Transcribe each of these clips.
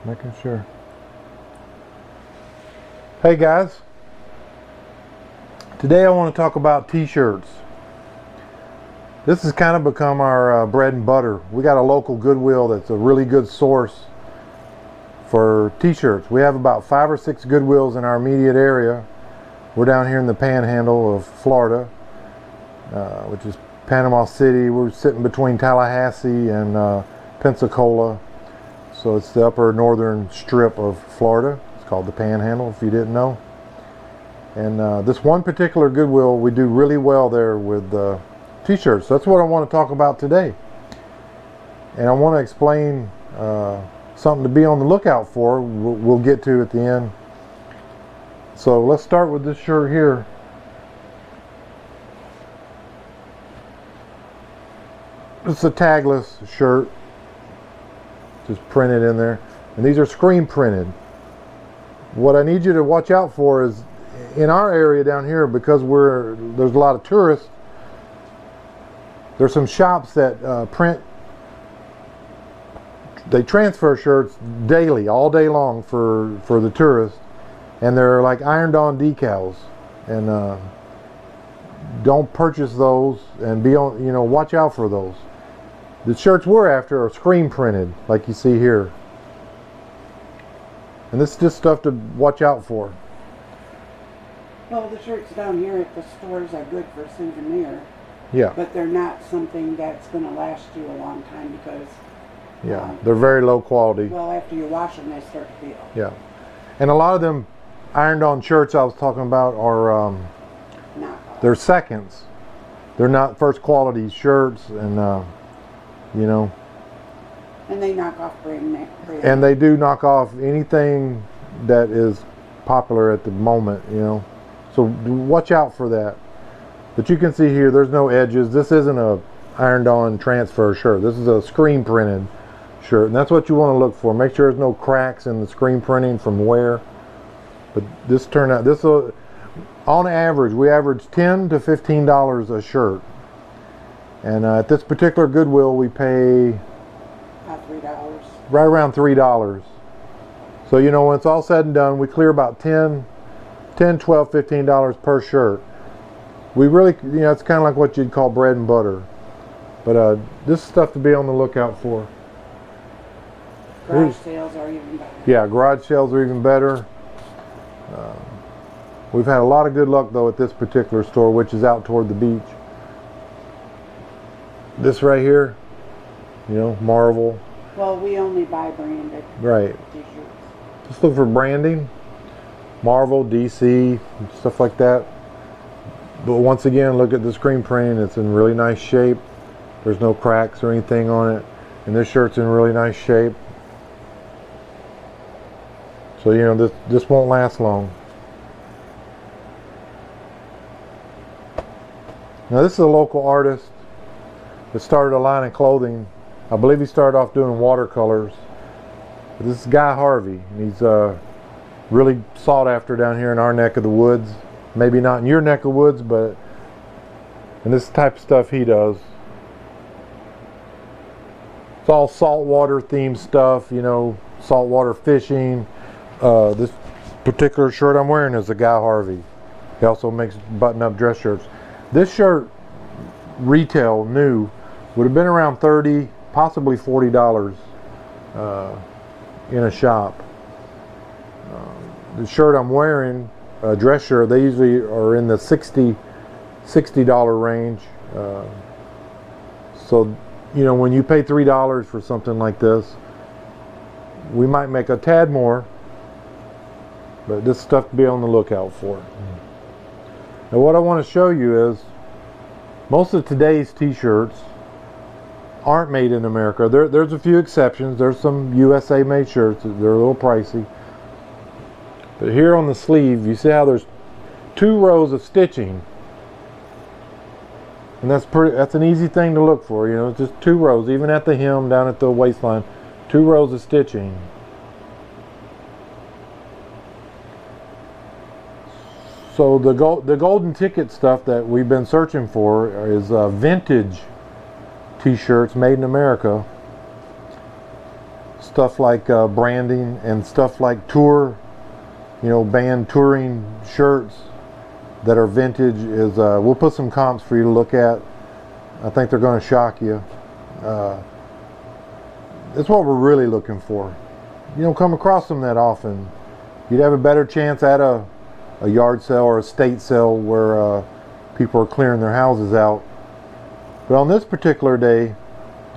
making sure. Hey guys, today I want to talk about t-shirts. This has kind of become our bread and butter. We got a local Goodwill that's a really good source for t-shirts. We have about 5 or 6 Goodwills in our immediate area. We're down here in the panhandle of Florida, which is Panama City. We're sitting between Tallahassee and Pensacola. So it's the upper northern strip of Florida. It's called the Panhandle, if you didn't know. And this one particular Goodwill, we do really well there with t-shirts. That's what I want to talk about today. And I want to explain something to be on the lookout for. We'll get to at the end. So let's start with this shirt here. It's a tagless shirt, just printed in there, and these are screen printed. What I need you to watch out for is in our area down here, because there's a lot of tourists. There's some shops that they transfer shirts daily, all day long for the tourists, and they're like ironed-on decals. And don't purchase those, and watch out for those. The shirts we're after are screen printed, like you see here. And this is just stuff to watch out for. Well, the shirts down here at the stores are good for a souvenir. Yeah. But they're not something that's going to last you a long time because... Yeah, they're very low quality. Well, after you wash them, they start to peel. Yeah. And a lot of them ironed-on shirts I was talking about are... they're seconds. They're not first quality shirts, and... And they knock off brand. And they do knock off anything that is popular at the moment, So watch out for that. But you can see here, there's no edges. This isn't a ironed-on transfer shirt. This is a screen printed shirt, and that's what you want to look for. Make sure there's no cracks in the screen printing from wear. But this turned out, on average, we average $10 to $15 a shirt. And at this particular Goodwill, we pay $3. Right around $3. So, when it's all said and done, we clear about $10, $12, $15 per shirt. We really, it's kind of like what you'd call bread and butter. But this is stuff to be on the lookout for. Garage sales are even better. Yeah, garage sales are even better. We've had a lot of good luck, though, at this particular store, which is out toward the beach. This right here, Marvel. Well, we only buy branded t-shirts. Just look for branding. Marvel, DC, stuff like that. But once again, look at the screen printing. It's in really nice shape. There's no cracks or anything on it. And this shirt's in really nice shape. So, this won't last long. Now, this is a local artist that started a line of clothing. I believe he started off doing watercolors. But this is Guy Harvey, and he's really sought after down here in our neck of the woods. Maybe not in your neck of woods, but and this type of stuff he does. It's all saltwater themed stuff, saltwater fishing. This particular shirt I'm wearing is a Guy Harvey. He also makes button-up dress shirts. This shirt, retail, new, would have been around $30, possibly $40 in a shop. The shirt I'm wearing, a dress shirt, they usually are in the $60 range. So, when you pay $3 for something like this, we might make a tad more, but this stuff to be on the lookout for. Now, what I want to show you is most of today's t-shirts aren't made in America. There's a few exceptions. There's some USA made shirts. They're a little pricey. But here on the sleeve, you see how there's 2 rows of stitching. And that's an easy thing to look for, it's just 2 rows, even at the hem, down at the waistline, 2 rows of stitching. So the golden ticket stuff that we've been searching for is vintage t-shirts made in America. stuff like branding and stuff like tour, band touring shirts that are vintage is, we'll put some comps for you to look at. I think they're going to shock you. That's what we're really looking for. You don't come across them that often. You'd have a better chance at a yard sale or a estate sale where people are clearing their houses out. But on this particular day,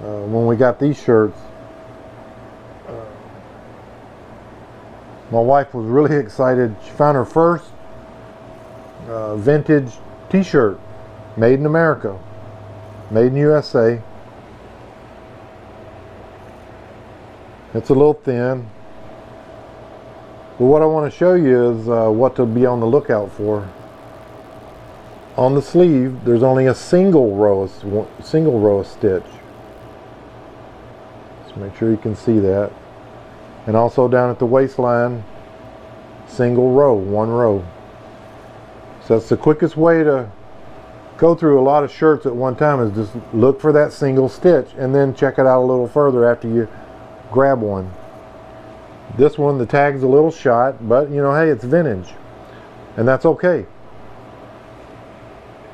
when we got these shirts, my wife was really excited. She found her first vintage t-shirt, made in America, made in USA. It's a little thin, but what I want to show you is what to be on the lookout for. On the sleeve, there's only a single row of stitch. Just make sure you can see that. And also down at the waistline, single row, one row. So that's the quickest way to go through a lot of shirts at one time, is just look for that single stitch and then check it out a little further after you grab one. This one, the tag's a little shot, but hey, it's vintage, and that's okay.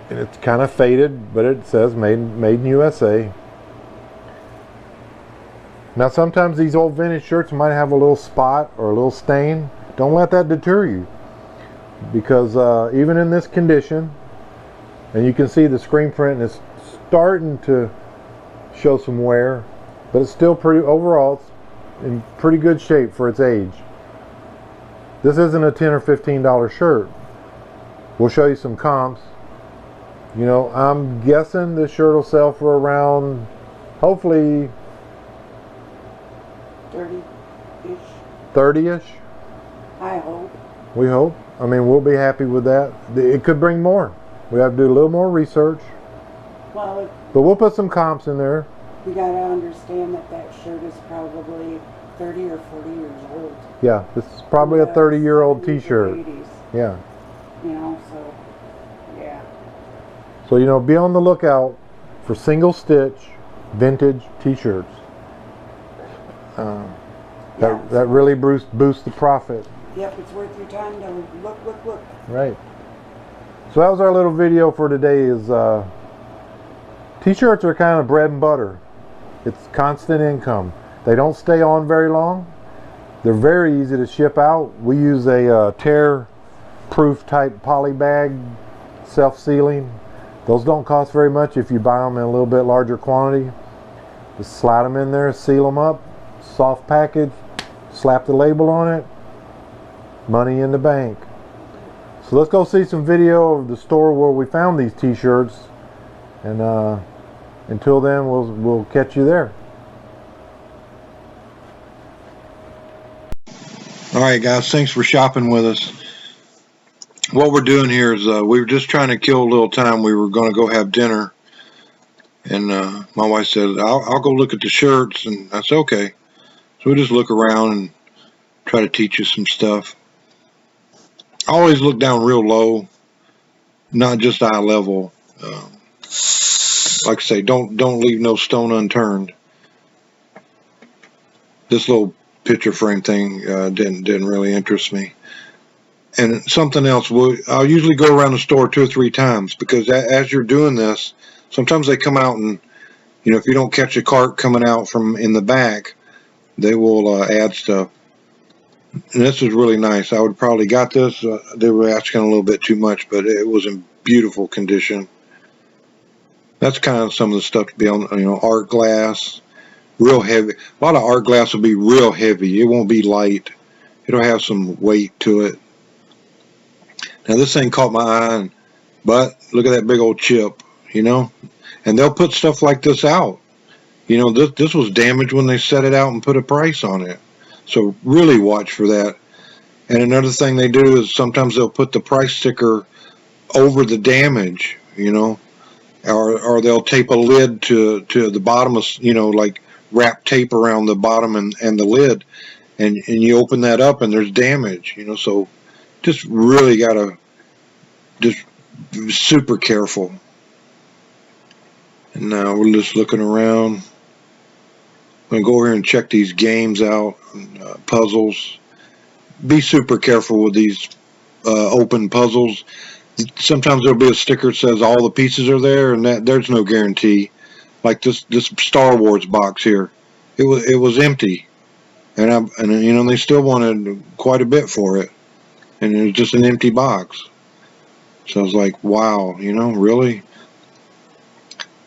And it's kind of faded, but it says made in USA. Now sometimes these old vintage shirts might have a little spot or a little stain. Don't let that deter you, because even in this condition, and you can see the screen print is starting to show some wear, but it's still overall it's in pretty good shape for its age. This isn't a $10 or $15 shirt. We'll show you some comps. I'm guessing this shirt will sell for around, hopefully, 30-ish. 30-ish. I hope. We hope. I mean, we'll be happy with that. It could bring more. We have to do a little more research. Well, but we'll put some comps in there. We got to understand that shirt is probably 30 or 40 years old. Yeah, this is probably a 30-year-old t-shirt. 80s. Yeah. So, yeah. So, be on the lookout for single stitch vintage t-shirts. That really boosts the profit. Yep, it's worth your time to look. Right. So that was our little video for today. Is t-shirts are kind of bread and butter. It's constant income. They don't stay on very long. They're very easy to ship out. We use a tear-proof type poly bag, self-sealing. Those don't cost very much if you buy them in a little bit larger quantity. Just slide them in there, seal them up, soft package, slap the label on it, money in the bank. So let's go see some video of the store where we found these t-shirts, and until then we'll catch you there. Alright guys, thanks for shopping with us. What we're doing here is we were just trying to kill a little time. We were going to go have dinner, and my wife said, I'll go look at the shirts, and I said okay. So we just look around and try to teach you some stuff. Always look down real low, not just eye level. Like I say, don't leave no stone unturned. This little picture frame thing didn't really interest me. And something else, I'll usually go around the store 2 or 3 times, because as you're doing this, sometimes they come out and, if you don't catch a cart coming out from in the back, they will add stuff. And this is really nice. I would probably got this. They were asking a little bit too much, but it was in beautiful condition. That's kind of some of the stuff to be on, art glass, real heavy. A lot of art glass will be real heavy. It won't be light. It'll have some weight to it. Now this thing caught my eye, but look at that big old chip, and they'll put stuff like this out. This was damaged when they set it out and put a price on it. So really watch for that. And another thing they do is sometimes they'll put the price sticker over the damage, or they'll tape a lid to the bottom of, like wrap tape around the bottom and the lid, and you open that up and there's damage, so just really gotta just be super careful. And now we're just looking around. going to go over here and check these games out, puzzles. Be super careful with these open puzzles. Sometimes there'll be a sticker that says all the pieces are there, and there's no guarantee. Like this Star Wars box here, it was empty, and they still wanted quite a bit for it, and it was just an empty box. So I was like, wow, really.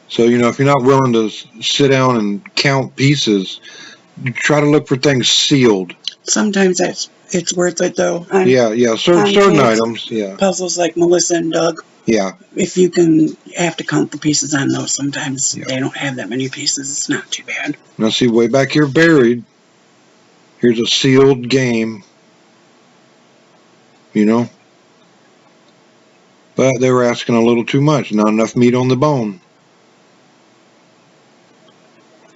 So if you're not willing to sit down and count pieces, try to look for things sealed. Sometimes it's worth it though. Yeah. Certain items, yeah. Puzzles like Melissa and Doug. Yeah. If you have to count the pieces on those, sometimes they don't have that many pieces. It's not too bad. Now see, way back here buried, here's a sealed game. But they were asking a little too much. Not enough meat on the bone.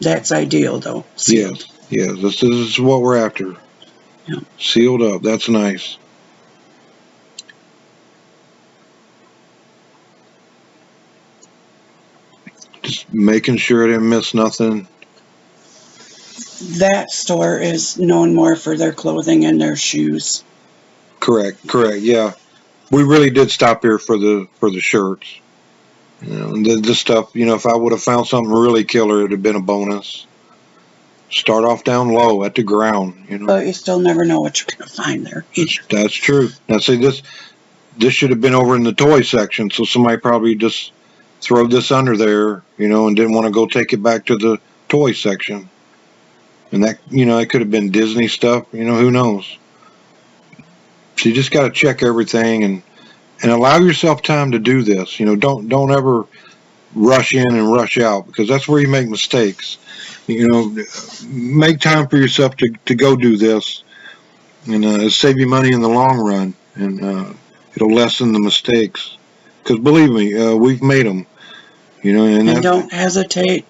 That's ideal though. Sealed. Yes. This is what we're after. Yeah. Sealed up. That's nice. Just making sure I didn't miss nothing. That store is known more for their clothing and their shoes. Correct. Yeah. We really did stop here for the shirts. The stuff, if I would have found something really killer, it'd have been a bonus. Start off down low at the ground, But you still never know what you're going to find there either. That's true. Now see, this should have been over in the toy section, so somebody probably just throw this under there, and didn't want to go take it back to the toy section. And that, it could have been Disney stuff, who knows. So you just got to check everything and allow yourself time to do this. Don't ever rush in and rush out, because that's where you make mistakes. Make time for yourself to go do this, and it'll save you money in the long run, and it'll lessen the mistakes. Because believe me, we've made them. And don't hesitate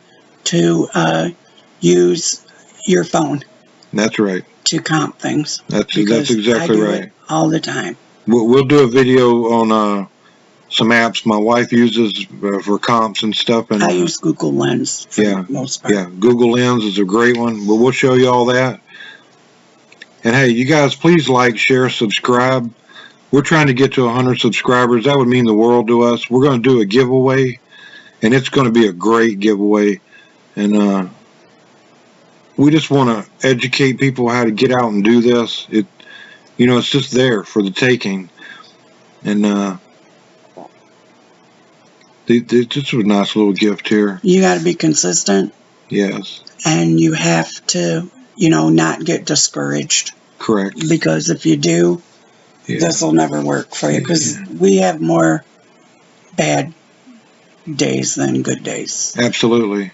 to use your phone. That's right. To count things. That's exactly I do right. It all the time. We'll do a video on some apps my wife uses for comps and stuff. And I use Google Lens for the most part. Yeah, Google Lens is a great one. But we'll show you all that. And hey, you guys, please like, share, subscribe. We're trying to get to 100 subscribers. That would mean the world to us. We're going to do a giveaway, and it's going to be a great giveaway. And we just want to educate people how to get out and do this. It's just there for the taking. And this was a nice little gift here. You got to be consistent. Yes. And you have to, not get discouraged. Correct. Because if you do, this will never work for you. Because we have more bad days than good days. Absolutely.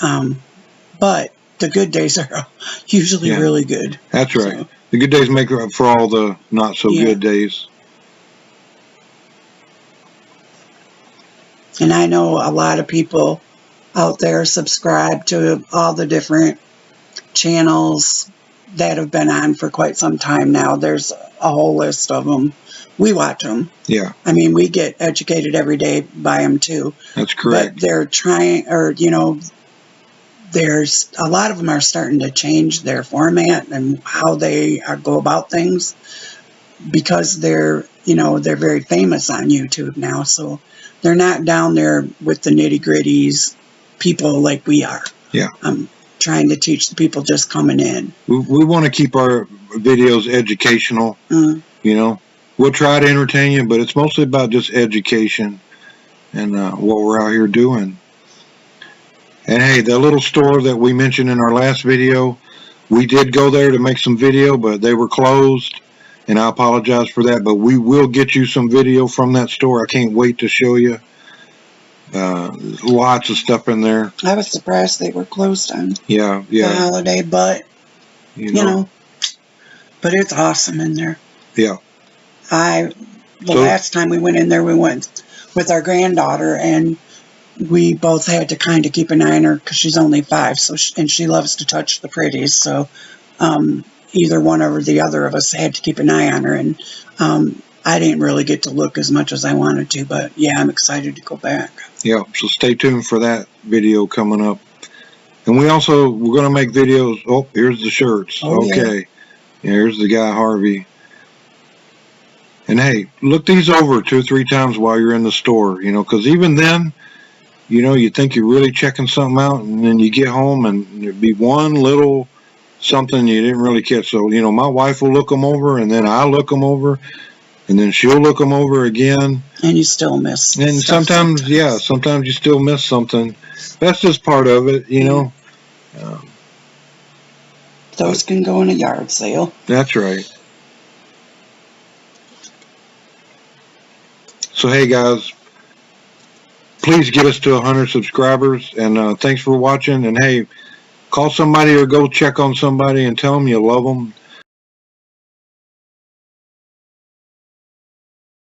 But the good days are usually really good. That's right. So, the good days make up for all the not so good days. And I know a lot of people out there subscribe to all the different channels that have been on for quite some time now. There's a whole list of them. We watch them. Yeah. I mean, we get educated every day by them too. That's correct. But they're trying, there's a lot of them are starting to change their format and how they go about things, because they're very famous on YouTube now. So they're not down there with the nitty-gritties people like we are. Yeah. I'm trying to teach the people just coming in. We want to keep our videos educational. We'll try to entertain you, but it's mostly about just education and what we're out here doing. And hey, the little store that we mentioned in our last video, we did go there to make some video, but they were closed, and I apologize for that. But we will get you some video from that store. I can't wait to show you. Lots of stuff in there. I was surprised they were closed on the holiday, but but it's awesome in there. Yeah. Last time we went in there, we went with our granddaughter, and we both had to kind of keep an eye on her because she's only 5, and she loves to touch the pretties. So either one or the other of us had to keep an eye on her, and I didn't really get to look as much as I wanted to. But yeah, I'm excited to go back. Yeah, so stay tuned for that video coming up. And we're going to make videos. Oh, here's the shirts. Oh, yeah. Okay. Here's the guy, Harvey. And hey, look these over 2 or 3 times while you're in the store, you know, because even then, you know, you think you're really checking something out, and then you get home and there'd be one little something you didn't really catch. So, you know, my wife will look them over, and then I look them over, and then she'll look them over again. And you still miss. And stuff sometimes you still miss something. That's just part of it, you know. Those can go in a yard sale. That's right. So, hey, guys, please get us to 100 subscribers, and thanks for watching. And, hey, call somebody or go check on somebody and tell them you love them.